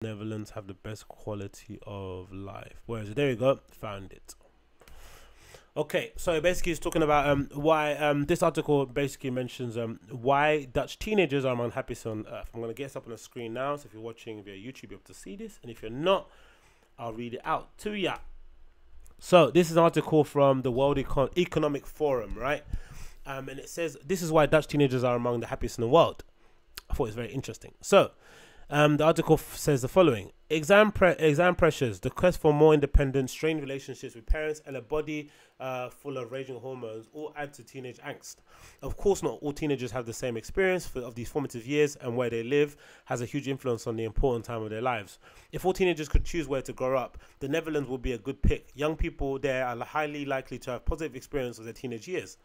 Netherlands have the best quality of life. Where is it? There we go. Found it. Okay, so basically it's talking about why this article basically mentions why Dutch teenagers are among the happiest on earth. I'm gonna get this up on the screen now, so if you're watching via YouTube, you'll be able to see this, and if you're not, I'll read it out to ya. So this is an article from the World Economic Forum, right? And it says this is why Dutch teenagers are among the happiest in the world. I thought it was very interesting. So the article says the following: exam pressures, the quest for more independence, strained relationships with parents, and a body full of raging hormones all add to teenage angst. Of course, not all teenagers have the same experience of these formative years, and where they live has a huge influence on the important time of their lives. If all teenagers could choose where to grow up, the Netherlands would be a good pick. Young people there are highly likely to have positive experience of their teenage years.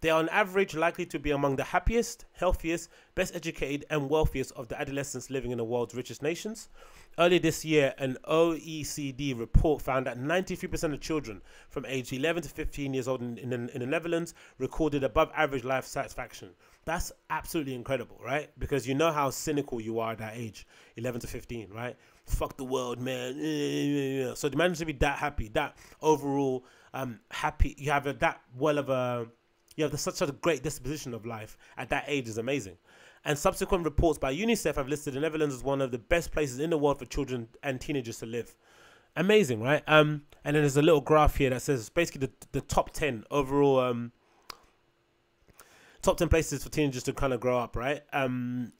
They are on average likely to be among the happiest, healthiest, best educated and wealthiest of the adolescents living in the world's richest nations. Earlier this year, an OECD report found that 93% of children from age 11 to 15 years old in the Netherlands recorded above average life satisfaction. That's absolutely incredible, right? Because you know how cynical you are at that age, 11 to 15, right? Fuck the world, man. So to manage to be that happy, that overall happy, you have such a great disposition of life at that age is amazing. And subsequent reports by UNICEF have listed the Netherlands as one of the best places in the world for children and teenagers to live. Amazing, right? And then there's a little graph here that says basically the top 10 overall top 10 places for teenagers to kind of grow up, right?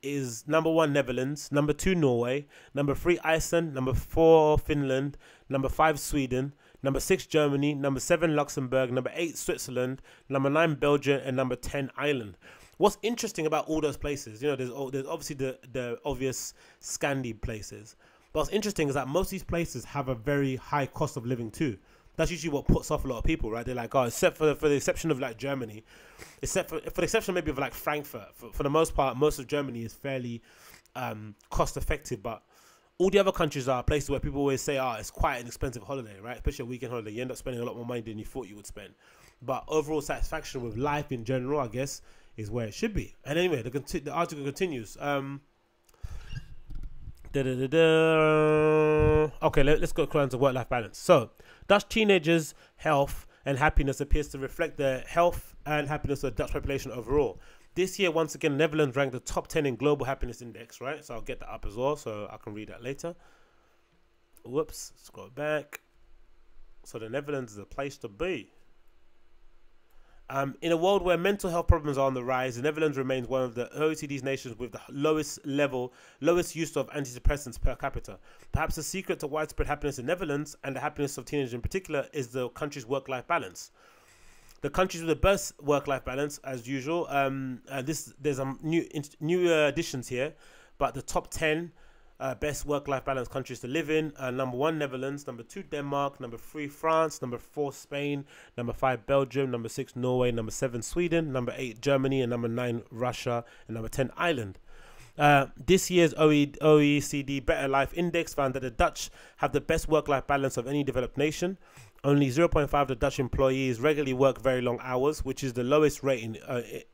Is number 1 Netherlands, number 2 Norway, number 3 Iceland, number 4 Finland, number 5 Sweden, number 6 Germany, number 7 Luxembourg, number 8 Switzerland, number 9 Belgium, and number 10 Ireland. What's interesting about all those places, you know, there's obviously the obvious Scandi places, but what's interesting is that most of these places have a very high cost of living too. That's usually what puts off a lot of people, right? They're like, oh, except for the exception of like Germany, except for the exception maybe of like Frankfurt. For the most part, most of Germany is fairly cost effective, but all the other countries are places where people always say, it's quite an expensive holiday, right? Especially a weekend holiday. You end up spending a lot more money than you thought you would spend. But overall satisfaction with life in general, I guess, is where it should be. And anyway, the article continues. Okay, let's go on to work-life balance. So, Dutch teenagers' health and happiness appears to reflect the health and happiness of the Dutch population overall. This year, once again, Netherlands ranked the top 10 in Global Happiness Index, right? So I'll get that up as well, so I can read that later. Whoops, scroll back. So the Netherlands is a place to be. In a world where mental health problems are on the rise, the Netherlands remains one of the OECD's nations with the lowest use of antidepressants per capita. Perhaps the secret to widespread happiness in the Netherlands, and the happiness of teenagers in particular, is the country's work-life balance. The countries with the best work-life balance, as usual. There's some new additions here, but the top 10 best work-life balance countries to live in: number 1 Netherlands, number 2 Denmark, number 3 France, number 4 Spain, number 5 Belgium, number 6 Norway, number 7 Sweden, number 8 Germany, and number 9 Russia, and number 10 Ireland. This year's OECD Better Life Index found that the Dutch have the best work-life balance of any developed nation. Only 0.5 of the Dutch employees regularly work very long hours, which is the lowest rating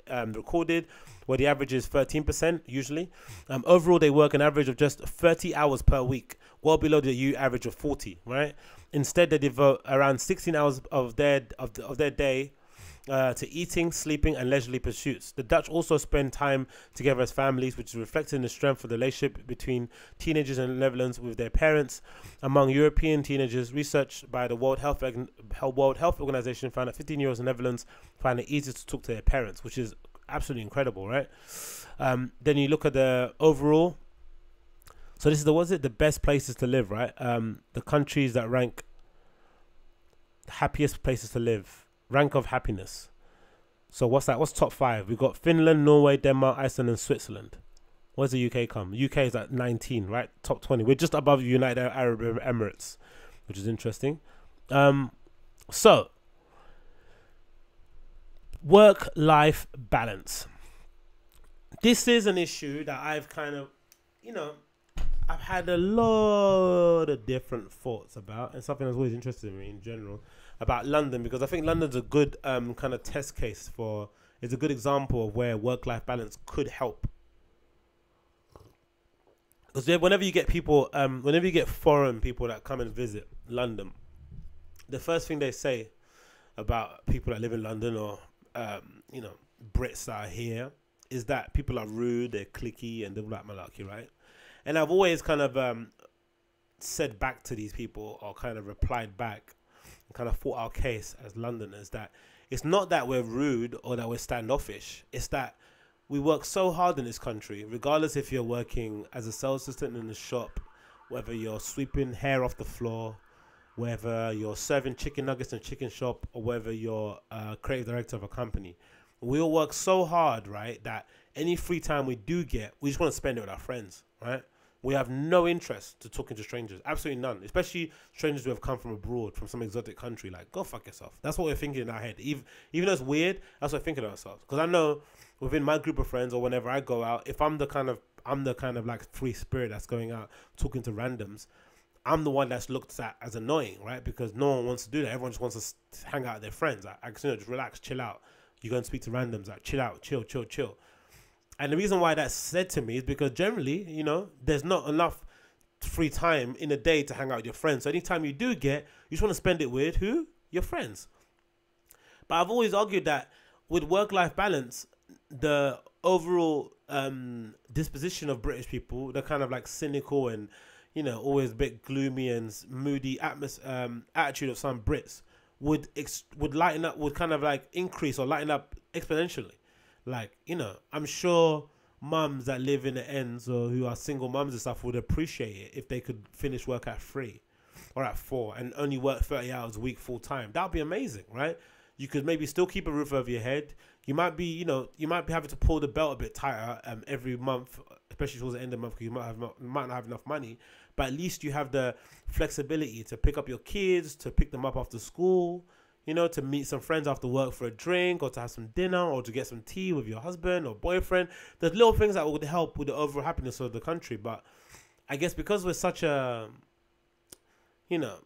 recorded, where the average is 13% usually. Overall, they work an average of just 30 hours per week, well below the EU average of 40, right? Instead, they devote around 16 hours of their day to eating, sleeping, and leisurely pursuits. The Dutch also spend time together as families, which is reflected in the strength of the relationship between teenagers in the Netherlands with their parents. Among European teenagers, research by the World Health Organization found that 15-year-olds in the Netherlands find it easier to talk to their parents, which is absolutely incredible, right? Then you look at the overall. So this is the best places to live, right? The countries that rank the happiest places to live. Rank of happiness. So what's that? What's top 5? We've got Finland, Norway, Denmark, Iceland, and Switzerland. Where's the UK come? The UK is at 19, right? Top 20. We're just above the United Arab Emirates, which is interesting. So work-life balance. This is an issue that I've kind of, I've had a lot of different thoughts about, and something that's always interested me in general about London, because I think London's a good kind of test case it's a good example of where work-life balance could help. Because whenever you get people, whenever you get foreign people that come and visit London, the first thing they say about people that live in London or you know, Brits that are here is that people are rude, they're cliquey, and they're like malarkey, right? And I've always kind of said back to these people, or kind of replied back, and kind of fought our case as Londoners, that it's not that we're rude or that we're standoffish. It's that we work so hard in this country, regardless if you're working as a sales assistant in the shop, whether you're sweeping hair off the floor, whether you're serving chicken nuggets in a chicken shop, or whether you're a creative director of a company. We all work so hard, right, that any free time we do get, we just want to spend it with our friends, right? We have no interest to talking to strangers, absolutely none, especially strangers who have come from abroad, from some exotic country. Like, go fuck yourself. That's what we're thinking in our head. Even though it's weird, that's what we're thinking of ourselves. Because I know within my group of friends, or whenever I go out, if I'm the kind of like free spirit that's going out talking to randoms, I'm the one that's looked at as annoying, right? Because no one wants to do that. Everyone just wants to hang out with their friends. Like, just relax, chill out. You go and speak to randoms, like, chill out, chill. And the reason why that's said to me is because generally, you know, there's not enough free time in a day to hang out with your friends. So anytime you do get, you just want to spend it with who? Your friends. But I've always argued that with work-life balance, the overall disposition of British people, they're kind of like cynical and, you know, always a bit gloomy and moody attitude of some Brits would lighten up, would kind of like increase or lighten up exponentially. Like, you know, I'm sure mums that live in the ends or who are single mums and stuff would appreciate it if they could finish work at 3 or at 4 and only work 30 hours a week full time. That would be amazing, right? You could maybe still keep a roof over your head. You might be, you know, you might be having to pull the belt a bit tighter every month, especially towards the end of the month, because you might not have enough money. But at least you have the flexibility to pick up your kids, to pick them up after school, you know, to meet some friends after work for a drink, or to have some dinner, or to get some tea with your husband or boyfriend. There's little things that would help with the overall happiness of the country. But I guess because we're such a, you know,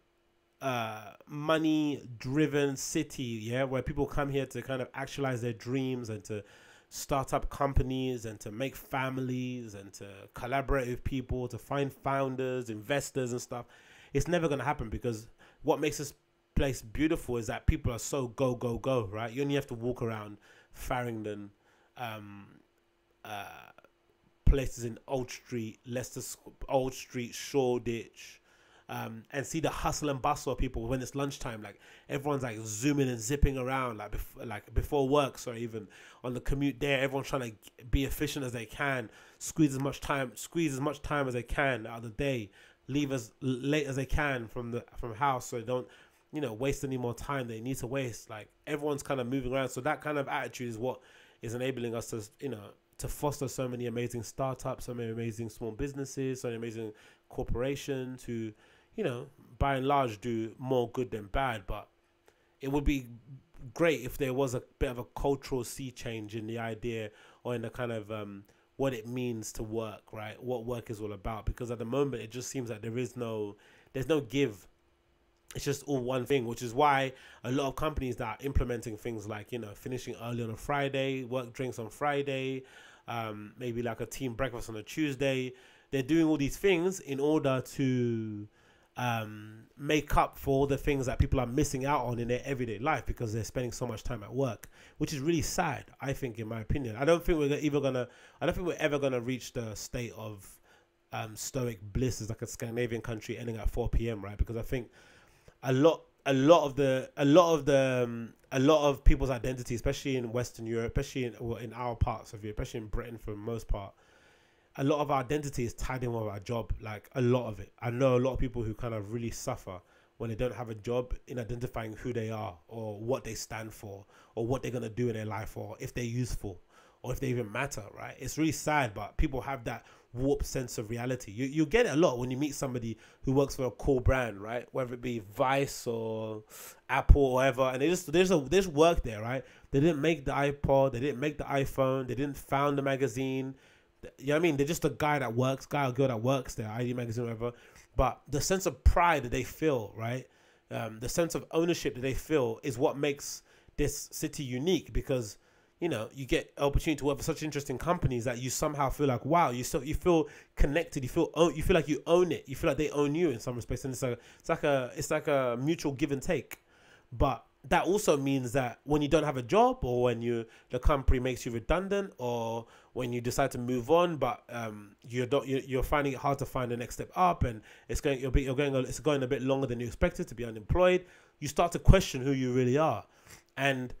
money-driven city, yeah, where people come here to kind of actualize their dreams and to start up companies and to make families and to collaborate with people, to find founders, investors and stuff, it's never going to happen, because what makes this place beautiful is that people are so go, right? You only have to walk around Farringdon, places in Old Street, Old Street, Shoreditch, and see the hustle and bustle of people when it's lunchtime. Like, everyone's like zooming and zipping around, like before work. So even on the commute there, everyone's trying to be efficient as they can, squeeze as much time as they can out of the day, leave as late as they can from house, so they don't, you know, waste any more time they need to waste. Like, everyone's kind of moving around. So that kind of attitude is what is enabling us to, you know, to foster so many amazing startups, so many amazing small businesses, so many amazing corporations who, you know, by and large do more good than bad. But it would be great if there was a bit of a cultural sea change in the idea, or in the kind of what it means to work, right? What work is all about. Because at the moment, it just seems like there's no give. It's just all one thing, which is why a lot of companies that are implementing things like, you know, finishing early on a Friday, work drinks on Friday, maybe like a team breakfast on a Tuesday. They're doing all these things in order to make up for all the things that people are missing out on in their everyday life, because they're spending so much time at work, which is really sad, I think, in my opinion. I don't think we're ever gonna reach the state of stoic bliss as like a Scandinavian country ending at 4 p.m. right? Because I think a lot of people's identity, especially in Western Europe, especially in our parts of Europe, especially in Britain for the most part, a lot of our identity is tied in with our job. Like, a lot of it. I know a lot of people who kind of really suffer when they don't have a job, in identifying who they are, or what they stand for, or what they're going to do in their life, or if they're useful, or if they even matter, right? It's really sad, but people have that warped sense of reality. You get it a lot when you meet somebody who works for a cool brand, right? Whether it be Vice or Apple or whatever, and there's work there, right? They didn't make the iPod, they didn't make the iPhone, they didn't found the magazine. You know what I mean? They're just a guy or girl that works there, ID Magazine or whatever. But the sense of pride that they feel, right? The sense of ownership that they feel is what makes this city unique, because you know, you get opportunity to work for such interesting companies that you somehow feel like, wow, you feel connected, you feel like you own it, you feel like they own you in some respects, and it's like a mutual give and take. But that also means that when you don't have a job, or when the company makes you redundant, or when you decide to move on, but you're finding it hard to find the next step up, and it's going a bit longer than you expected to be unemployed, you start to question who you really are, and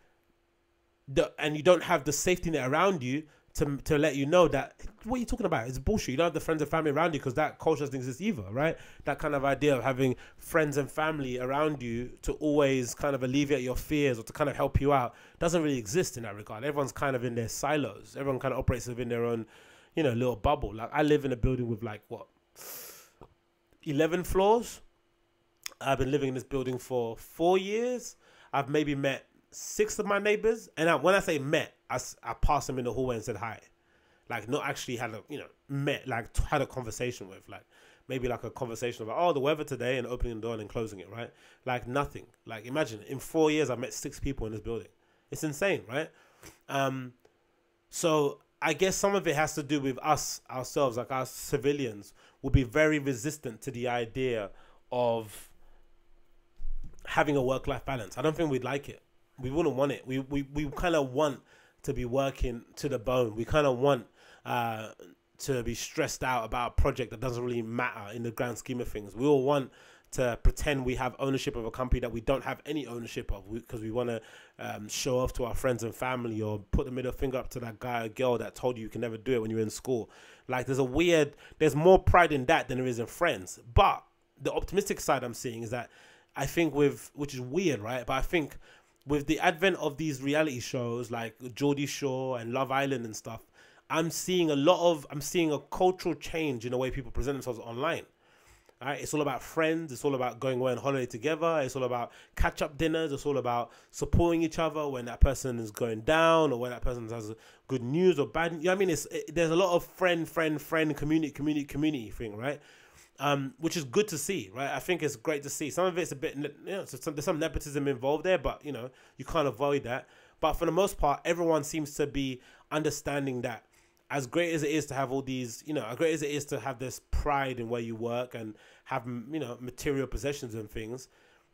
you don't have the safety net around you to let you know that what are you talking about? It's bullshit. You don't have the friends and family around you, because that culture doesn't exist either, right? That kind of idea of having friends and family around you to always kind of alleviate your fears or to kind of help you out doesn't really exist in that regard. Everyone's kind of in their silos. Everyone kind of operates within their own, you know, little bubble. Like, I live in a building with like 11 floors. I've been living in this building for 4 years. I've maybe met 6 of my neighbors, and when I say met, I passed them in the hallway and said hi, like not actually had had a conversation with, like maybe like a conversation about, oh, the weather today, and opening the door and then closing it, right? Like nothing. Like imagine in 4 years I met 6 people in this building. It's insane, right? So I guess some of it has to do with us ourselves, like us civilians will be very resistant to the idea of having a work-life balance. I don't think we'd like it. We wouldn't want it. We kind of want to be working to the bone. We kind of want to be stressed out about a project that doesn't really matter in the grand scheme of things. We all want to pretend we have ownership of a company that we don't have any ownership of, because we want to show off to our friends and family, or put the middle finger up to that guy or girl that told you can never do it when you were in school. Like there's more pride in that than there is in friends. But the optimistic side I'm seeing is that I think which is weird, right? But I think with the advent of these reality shows like Geordie Shore and Love Island and stuff, I'm seeing a cultural change in the way people present themselves online. Right? It's all about friends. It's all about going away on holiday together. It's all about catch-up dinners. It's all about supporting each other when that person is going down, or when that person has good news or bad. You know what I mean? There's a lot of friend, community thing, right? Which is good to see, right? I think it's great to see. Some of it's a bit, you know, there's some nepotism involved there, but you know, you can't avoid that. But for the most part, everyone seems to be understanding that as great as it is to have all these, you know, as great as it is to have this pride in where you work and have, you know, material possessions and things,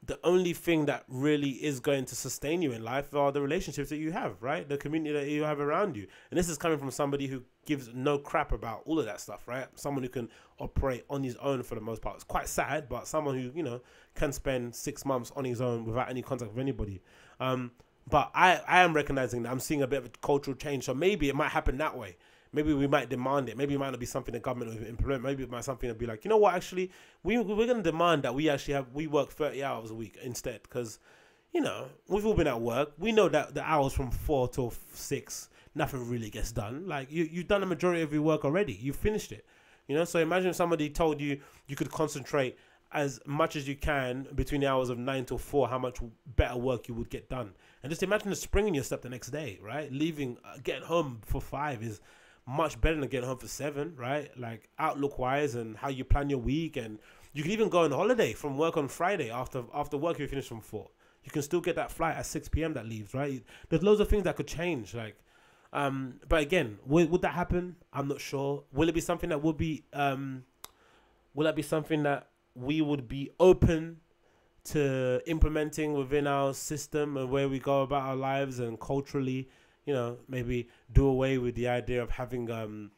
the only thing that really is going to sustain you in life are the relationships that you have, right? The community that you have around you. And this is coming from somebody who gives no crap about all of that stuff, right? Someone who can operate on his own for the most part. It's quite sad, but someone who, you know, can spend 6 months on his own without any contact with anybody. But I am recognizing that I'm seeing a bit of a cultural change. So maybe it might happen that way. Maybe we might demand it. Maybe it might not be something the government will implement. Maybe it might be something that'll be like, you know what, actually, we're going to demand that we work 30 hours a week instead. Because, you know, we've all been at work. We know that the hours from 4 till 6, nothing really gets done. Like, you've done the majority of your work already. You've finished it. You know, so imagine if somebody told you you could concentrate as much as you can between the hours of 9 till 4, how much better work you would get done. And just imagine the spring in your step the next day, right? Getting home for 5 is much better than getting home for 7, right? Like outlook wise, and how you plan your week. And you can even go on holiday from work on Friday after work. You finish from 4, you can still get that flight at 6 p.m. that leaves, right? There's loads of things that could change, like but again, would that happen? I'm not sure. Will it be something that would be will that be something that we would be open to implementing within our system and where we go about our lives, and culturally, you know, maybe do away with the idea of having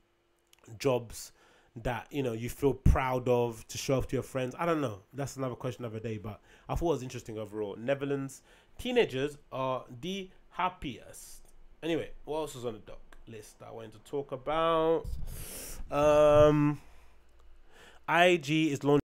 jobs that, you know, you feel proud of to show off to your friends? I don't know. That's another question of a day, but I thought it was interesting overall. Netherlands teenagers are the happiest. Anyway, what else was on the doc list I wanted to talk about? IG is launching